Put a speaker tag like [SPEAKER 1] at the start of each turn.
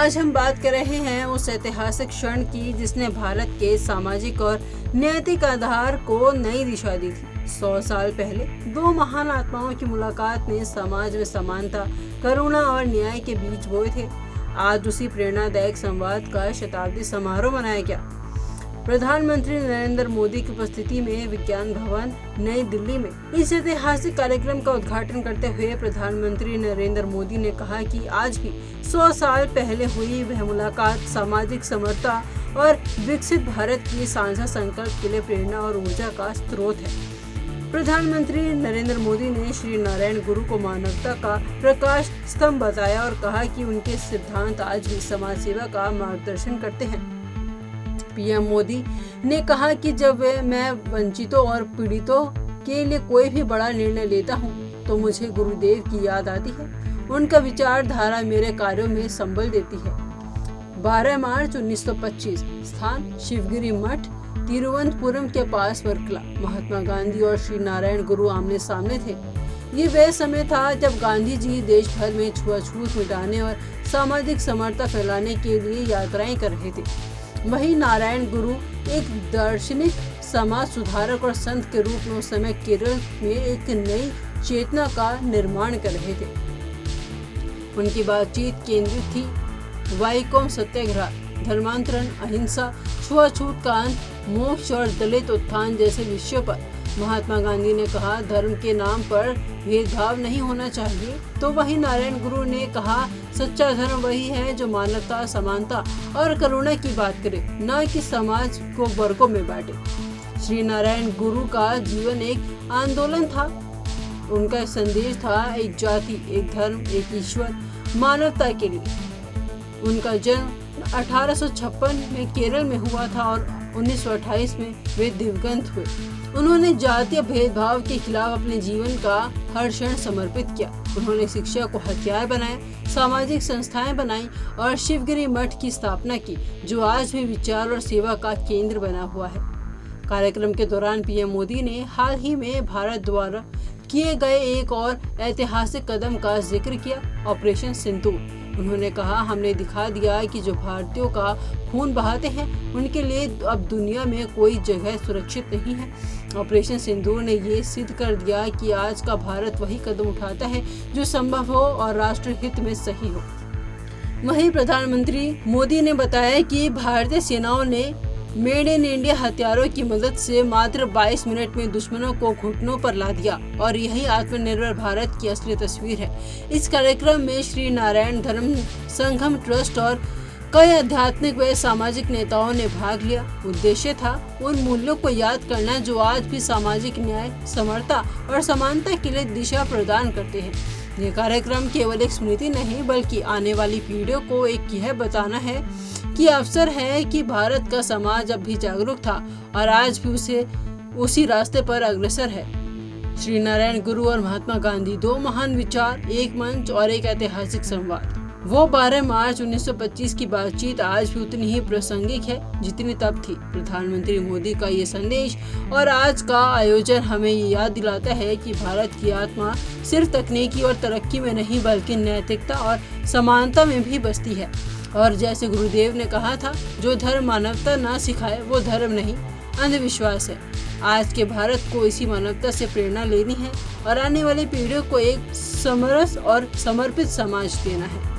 [SPEAKER 1] आज हम बात कर रहे हैं उस ऐतिहासिक क्षण की जिसने भारत के सामाजिक और नैतिक आधार को नई दिशा दी थी। 100 साल पहले दो महान आत्माओं की मुलाकात ने समाज में समानता, करुणा और न्याय के बीज बोए थे। आज उसी प्रेरणादायक संवाद का शताब्दी समारोह मनाया गया। प्रधानमंत्री नरेंद्र मोदी की उपस्थिति में विज्ञान भवन नई दिल्ली में इस ऐतिहासिक कार्यक्रम का उद्घाटन करते हुए प्रधानमंत्री नरेंद्र मोदी ने कहा कि आज भी 100 साल पहले हुई वह मुलाकात सामाजिक समरसता और विकसित भारत की साझा संकल्प के लिए प्रेरणा और ऊर्जा का स्रोत है। प्रधानमंत्री नरेंद्र मोदी ने श्री नारायण गुरु को मानवता का प्रकाश स्तंभ बताया और कहा कि उनके सिद्धांत आज भी समाज सेवा का मार्गदर्शन करते हैं। पीएम मोदी ने कहा कि जब मैं वंचितों और पीड़ितों के लिए कोई भी बड़ा निर्णय लेता हूं, तो मुझे गुरुदेव की याद आती है। उनका विचारधारा मेरे कार्यों में संबल देती है। 12 मार्च 1925, स्थान शिवगिरी मठ, तिरुवनंतपुरम के पास वर्कला। महात्मा गांधी और श्री नारायण गुरु आमने सामने थे। ये वह समय था जब गांधी जी देश भर में छुआछूत मिटाने और सामाजिक समरसता फैलाने के लिए यात्राएं कर रहे थे। वहीं नारायण गुरु एक दार्शनिक, समाज सुधारक और संत के रूप में उस समय केरल में एक नई चेतना का निर्माण कर रहे थे। उनकी बातचीत केंद्रित थी वैकोम सत्याग्रह, धर्मांतरण, अहिंसा, छुआछूत का अंत, मोक्ष और दलित उत्थान जैसे विषयों पर। महात्मा गांधी ने कहा, धर्म के नाम पर भेदभाव नहीं होना चाहिए। तो वहीं नारायण गुरु ने कहा, सच्चा धर्म वही है जो मानवता, समानता और करुणा की बात करे, न कि समाज को वर्गों में बांटे। श्री नारायण गुरु का जीवन एक आंदोलन था। उनका संदेश था एक जाति, एक धर्म, एक ईश्वर, मानवता के लिए। उनका जन्म 1856 में केरल में हुआ था और 1928 में वे दिवंगत हुए। उन्होंने जातीय भेदभाव के खिलाफ अपने जीवन का हर क्षण समर्पित किया। उन्होंने शिक्षा को हथियार बनाया, सामाजिक संस्थाएं बनाई और शिवगिरी मठ की स्थापना की, जो आज भी विचार और सेवा का केंद्र बना हुआ है। कार्यक्रम के दौरान पीएम मोदी ने हाल ही में भारत द्वारा किए गए एक और ऐतिहासिक कदम का जिक्र किया, ऑपरेशन सिंदूर। उन्होंने कहा, हमने दिखा दिया कि जो भारतीयों का खून बहाते हैं उनके लिए अब दुनिया में कोई जगह सुरक्षित नहीं है। ऑपरेशन सिंदूर ने ये सिद्ध कर दिया कि आज का भारत वही कदम उठाता है जो संभव हो और राष्ट्र हित में सही हो। वहीं प्रधानमंत्री मोदी ने बताया कि भारतीय सेनाओं ने मेड इन इंडिया हथियारों की मदद से मात्र 22 मिनट में दुश्मनों को घुटनों पर ला दिया और यही आत्मनिर्भर भारत की असली तस्वीर है। इस कार्यक्रम में श्री नारायण धर्म संगम ट्रस्ट और कई आध्यात्मिक व सामाजिक नेताओं ने भाग लिया। उद्देश्य था उन मूल्यों को याद करना जो आज भी सामाजिक न्याय, समरसता और समानता के लिए दिशा प्रदान करते हैं। ये कार्यक्रम केवल एक स्मृति नहीं बल्कि आने वाली पीढ़ियों को एक यह बताना है कि अवसर है कि भारत का समाज अब भी जागरूक था और आज भी उसी रास्ते पर अग्रसर है। श्री नारायण गुरु और महात्मा गांधी, दो महान विचार, एक मंच और एक ऐतिहासिक संवाद। वो 12 मार्च 1925 की बातचीत आज भी उतनी ही प्रासंगिक है जितनी तब थी। प्रधानमंत्री मोदी का ये संदेश और आज का आयोजन हमें ये याद दिलाता है कि भारत की आत्मा सिर्फ तकनीकी और तरक्की में नहीं बल्कि नैतिकता और समानता में भी बसती है। और जैसे गुरुदेव ने कहा था, जो धर्म मानवता ना सिखाए वो धर्म नहीं, अंधविश्वास है। आज के भारत को इसी मानवता से प्रेरणा लेनी है और आने वाली पीढ़ियों को एक समरस और समर्पित समाज देना है।